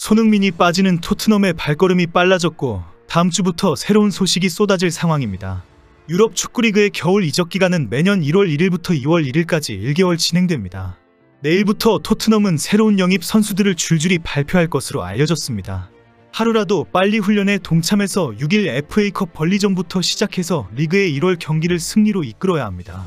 손흥민이 빠지는 토트넘의 발걸음이 빨라졌고 다음 주부터 새로운 소식이 쏟아질 상황입니다. 유럽 축구리그의 겨울 이적 기간은 매년 1월 1일부터 2월 1일까지 1개월 진행됩니다. 내일부터 토트넘은 새로운 영입 선수들을 줄줄이 발표할 것으로 알려졌습니다. 하루라도 빨리 훈련에 동참해서 6일 FA컵 번리전부터 시작해서 리그의 1월 경기를 승리로 이끌어야 합니다.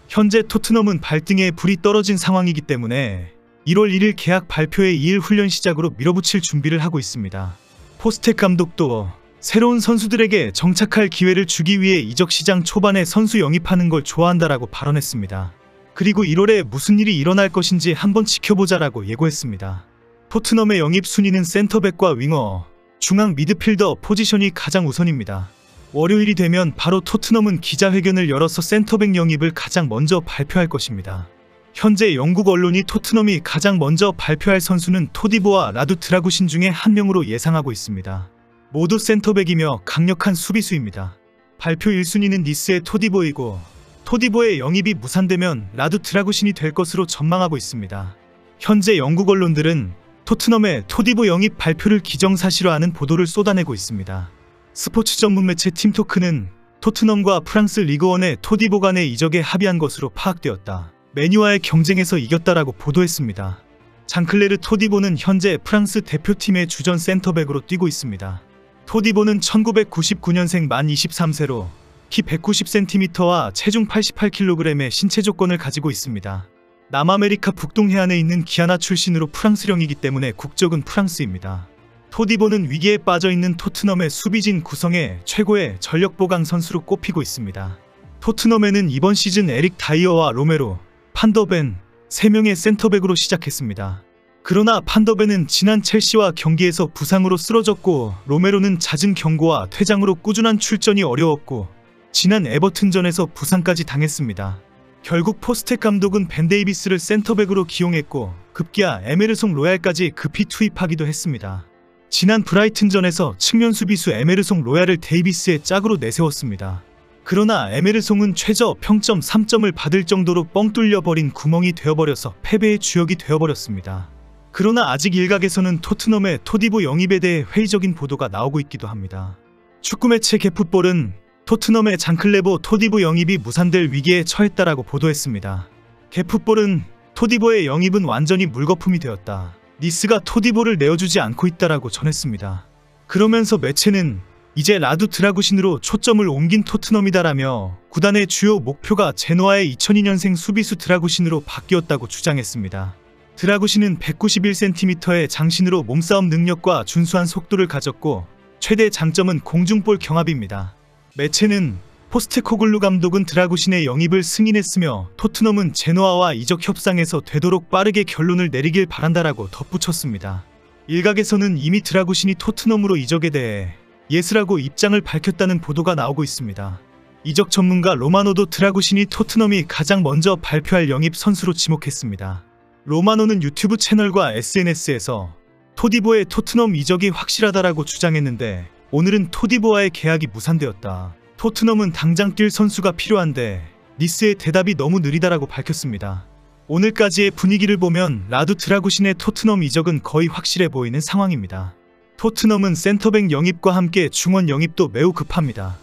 현재 토트넘은 발등에 불이 떨어진 상황이기 때문에 1월 1일 계약 발표에 2일 훈련 시작으로 밀어붙일 준비를 하고 있습니다. 포스텍 감독도 새로운 선수들에게 정착할 기회를 주기 위해 이적 시장 초반에 선수 영입하는 걸 좋아한다라고 발언했습니다. 그리고 1월에 무슨 일이 일어날 것인지 한번 지켜보자라고 예고했습니다. 토트넘의 영입 순위는 센터백과 윙어, 중앙 미드필더 포지션이 가장 우선입니다. 월요일이 되면 바로 토트넘은 기자회견을 열어서 센터백 영입을 가장 먼저 발표할 것입니다. 현재 영국 언론이 토트넘이 가장 먼저 발표할 선수는 토디보와 라두 드라구신 중에 한 명으로 예상하고 있습니다. 모두 센터백이며 강력한 수비수입니다. 발표 1순위는 니스의 토디보이고 토디보의 영입이 무산되면 라두 드라구신이 될 것으로 전망하고 있습니다. 현재 영국 언론들은 토트넘의 토디보 영입 발표를 기정사실화하는 보도를 쏟아내고 있습니다. 스포츠 전문 매체 팀토크는 토트넘과 프랑스 리그원의 토디보 간의 이적에 합의한 것으로 파악되었다. 메뉴와의 경쟁에서 이겼다라고 보도했습니다. 장클레르 토디보는 현재 프랑스 대표팀의 주전 센터백으로 뛰고 있습니다. 토디보는 1999년생 만 23세로 키 190cm와 체중 88kg의 신체 조건을 가지고 있습니다. 남아메리카 북동해안에 있는 기아나 출신으로 프랑스령이기 때문에 국적은 프랑스입니다. 토디보는 위기에 빠져있는 토트넘의 수비진 구성의 최고의 전력 보강 선수로 꼽히고 있습니다. 토트넘에는 이번 시즌 에릭 다이어와 로메로, 판더벤 3명의 센터백으로 시작했습니다. 그러나 판더벤은 지난 첼시와 경기에서 부상으로 쓰러졌고 로메로는 잦은 경고와 퇴장으로 꾸준한 출전이 어려웠고 지난 에버튼전에서 부상까지 당했습니다. 결국 포스텍 감독은 벤 데이비스를 센터백으로 기용했고 급기야 에메르송 로얄까지 급히 투입하기도 했습니다. 지난 브라이튼전에서 측면 수비수 에메르송 로얄을 데이비스의 짝으로 내세웠습니다. 그러나 에메르송은 최저 평점 3점을 받을 정도로 뻥 뚫려버린 구멍이 되어버려서 패배의 주역이 되어버렸습니다. 그러나 아직 일각에서는 토트넘의 토디보 영입에 대해 회의적인 보도가 나오고 있기도 합니다. 축구매체 게풋볼은 토트넘의 장클레보 토디보 영입이 무산될 위기에 처했다라고 보도했습니다. 게풋볼은 토디보의 영입은 완전히 물거품이 되었다. 니스가 토디보를 내어주지 않고 있다라고 전했습니다. 그러면서 매체는 이제 라두 드라구신으로 초점을 옮긴 토트넘이다라며 구단의 주요 목표가 제노아의 2002년생 수비수 드라구신으로 바뀌었다고 주장했습니다. 드라구신은 191cm의 장신으로 몸싸움 능력과 준수한 속도를 가졌고 최대 장점은 공중볼 경합입니다. 매체는 포스테코글루 감독은 드라구신의 영입을 승인했으며 토트넘은 제노아와 이적 협상에서 되도록 빠르게 결론을 내리길 바란다라고 덧붙였습니다. 일각에서는 이미 드라구신이 토트넘으로 이적에 대해 예스라고 입장을 밝혔다는 보도가 나오고 있습니다. 이적 전문가 로마노도 드라구신이 토트넘이 가장 먼저 발표할 영입 선수로 지목했습니다. 로마노는 유튜브 채널과 SNS에서 토디보의 토트넘 이적이 확실하다라고 주장했는데 오늘은 토디보와의 계약이 무산되었다. 토트넘은 당장 뛸 선수가 필요한데 니스의 대답이 너무 느리다라고 밝혔습니다. 오늘까지의 분위기를 보면 라두 드라구신의 토트넘 이적은 거의 확실해 보이는 상황입니다. 토트넘은 센터백 영입과 함께 중원 영입도 매우 급합니다.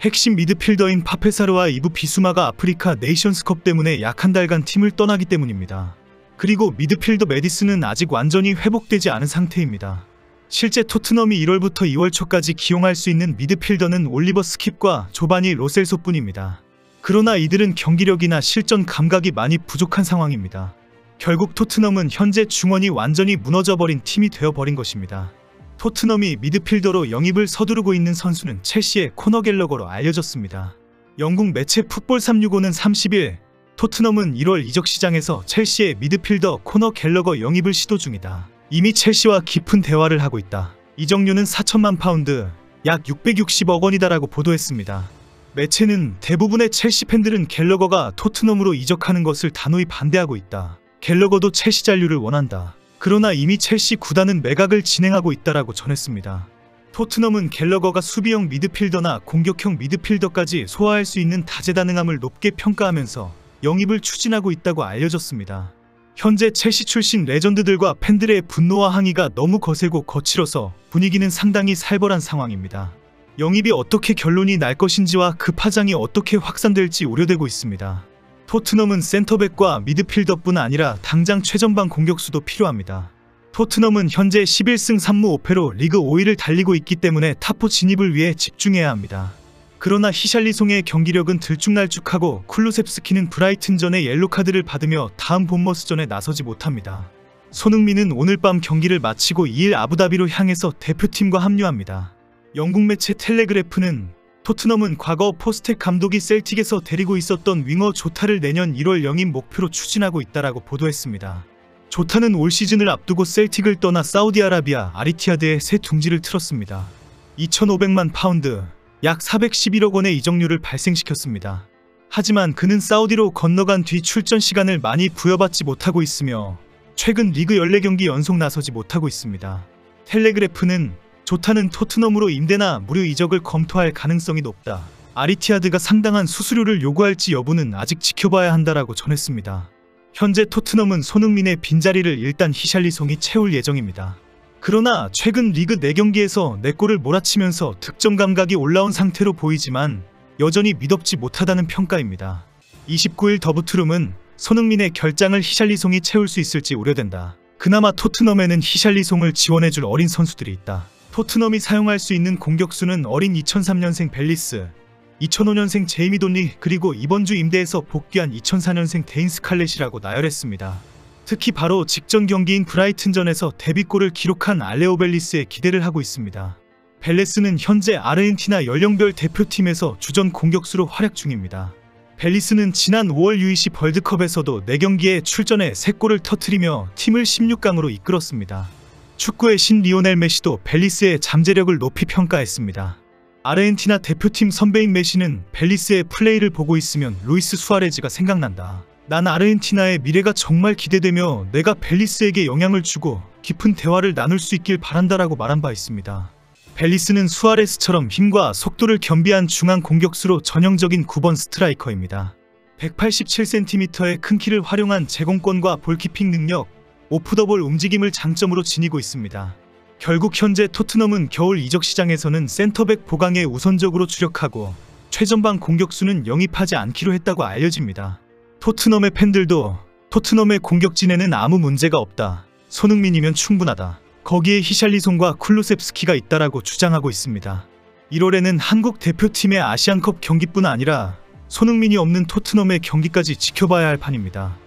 핵심 미드필더인 파페사르와 이브 비수마가 아프리카 네이션스컵 때문에 약 한 달간 팀을 떠나기 때문입니다. 그리고 미드필더 메디슨은 아직 완전히 회복되지 않은 상태입니다. 실제 토트넘이 1월부터 2월 초까지 기용할 수 있는 미드필더는 올리버 스킵과 조바니 로셀소뿐입니다. 그러나 이들은 경기력이나 실전 감각이 많이 부족한 상황입니다. 결국 토트넘은 현재 중원이 완전히 무너져버린 팀이 되어버린 것입니다. 토트넘이 미드필더로 영입을 서두르고 있는 선수는 첼시의 코너 갤러거로 알려졌습니다. 영국 매체 풋볼 365는 30일 토트넘은 1월 이적 시장에서 첼시의 미드필더 코너 갤러거 영입을 시도 중이다. 이미 첼시와 깊은 대화를 하고 있다. 이적료는 4천만 파운드, 약 660억 원이다라고 보도했습니다. 매체는 대부분의 첼시 팬들은 갤러거가 토트넘으로 이적하는 것을 단호히 반대하고 있다. 갤러거도 첼시 잔류를 원한다. 그러나 이미 첼시 구단은 매각을 진행하고 있다라고 전했습니다. 토트넘은 갤러거가 수비형 미드필더나 공격형 미드필더까지 소화할 수 있는 다재다능함을 높게 평가하면서 영입을 추진하고 있다고 알려졌습니다. 현재 첼시 출신 레전드들과 팬들의 분노와 항의가 너무 거세고 거칠어서 분위기는 상당히 살벌한 상황입니다. 영입이 어떻게 결론이 날 것인지와 그 파장이 어떻게 확산될지 우려되고 있습니다. 토트넘은 센터백과 미드필더뿐 아니라 당장 최전방 공격수도 필요합니다. 토트넘은 현재 11승 3무 5패로 리그 5위를 달리고 있기 때문에 탑4 진입을 위해 집중해야 합니다. 그러나 히샬리송의 경기력은 들쭉날쭉하고 쿨루셉스키는 브라이튼전의 옐로카드를 받으며 다음 본머스전에 나서지 못합니다. 손흥민은 오늘 밤 경기를 마치고 2일 아부다비로 향해서 대표팀과 합류합니다. 영국 매체 텔레그래프는 토트넘은 과거 포스텍 감독이 셀틱에서 데리고 있었던 윙어 조타를 내년 1월 영입 목표로 추진하고 있다라고 보도했습니다. 조타는 올 시즌을 앞두고 셀틱을 떠나 사우디아라비아 아리티아드에 새 둥지를 틀었습니다. 2,500만 파운드, 약 411억 원의 이적료를 발생시켰습니다. 하지만 그는 사우디로 건너간 뒤 출전 시간을 많이 부여받지 못하고 있으며 최근 리그 14경기 연속 나서지 못하고 있습니다. 텔레그래프는 조타는 토트넘으로 임대나 무료 이적을 검토할 가능성이 높다. 아리티아드가 상당한 수수료를 요구할지 여부는 아직 지켜봐야 한다라고 전했습니다. 현재 토트넘은 손흥민의 빈자리를 일단 히샬리송이 채울 예정입니다. 그러나 최근 리그 4경기에서 4골을 몰아치면서 득점 감각이 올라온 상태로 보이지만 여전히 미덥지 못하다는 평가입니다. 29일 더부트룸은 손흥민의 결장을 히샬리송이 채울 수 있을지 우려된다. 그나마 토트넘에는 히샬리송을 지원해줄 어린 선수들이 있다. 토트넘이 사용할 수 있는 공격수는 어린 2003년생 벨리스, 2005년생 제이미 돈리, 그리고 이번 주 임대에서 복귀한 2004년생 데인 스칼렛이라고 나열했습니다. 특히 바로 직전 경기인 브라이튼전에서 데뷔골을 기록한 알레오 벨리스에 기대를 하고 있습니다. 벨레스는 현재 아르헨티나 연령별 대표팀에서 주전 공격수로 활약 중입니다. 벨리스는 지난 5월 U20 월드컵에서도 4경기에 출전해 3골을 터뜨리며 팀을 16강으로 이끌었습니다. 축구의 신 리오넬 메시도 벨리스의 잠재력을 높이 평가했습니다. 아르헨티나 대표팀 선배인 메시는 벨리스의 플레이를 보고 있으면 루이스 수아레즈가 생각난다. 난 아르헨티나의 미래가 정말 기대되며 내가 벨리스에게 영향을 주고 깊은 대화를 나눌 수 있길 바란다라고 말한 바 있습니다. 벨리스는 수아레스처럼 힘과 속도를 겸비한 중앙 공격수로 전형적인 9번 스트라이커입니다. 187cm의 큰 키를 활용한 제공권과 볼키핑 능력, 오프더볼 움직임을 장점으로 지니고 있습니다. 결국 현재 토트넘은 겨울 이적 시장에서는 센터백 보강에 우선적으로 주력하고 최전방 공격수는 영입하지 않기로 했다고 알려집니다. 토트넘의 팬들도 토트넘의 공격진에는 아무 문제가 없다. 손흥민이면 충분하다. 거기에 히샬리송과 쿨루셉스키가 있다라고 주장하고 있습니다. 1월에는 한국 대표팀의 아시안컵 경기뿐 아니라 손흥민이 없는 토트넘의 경기까지 지켜봐야 할 판입니다.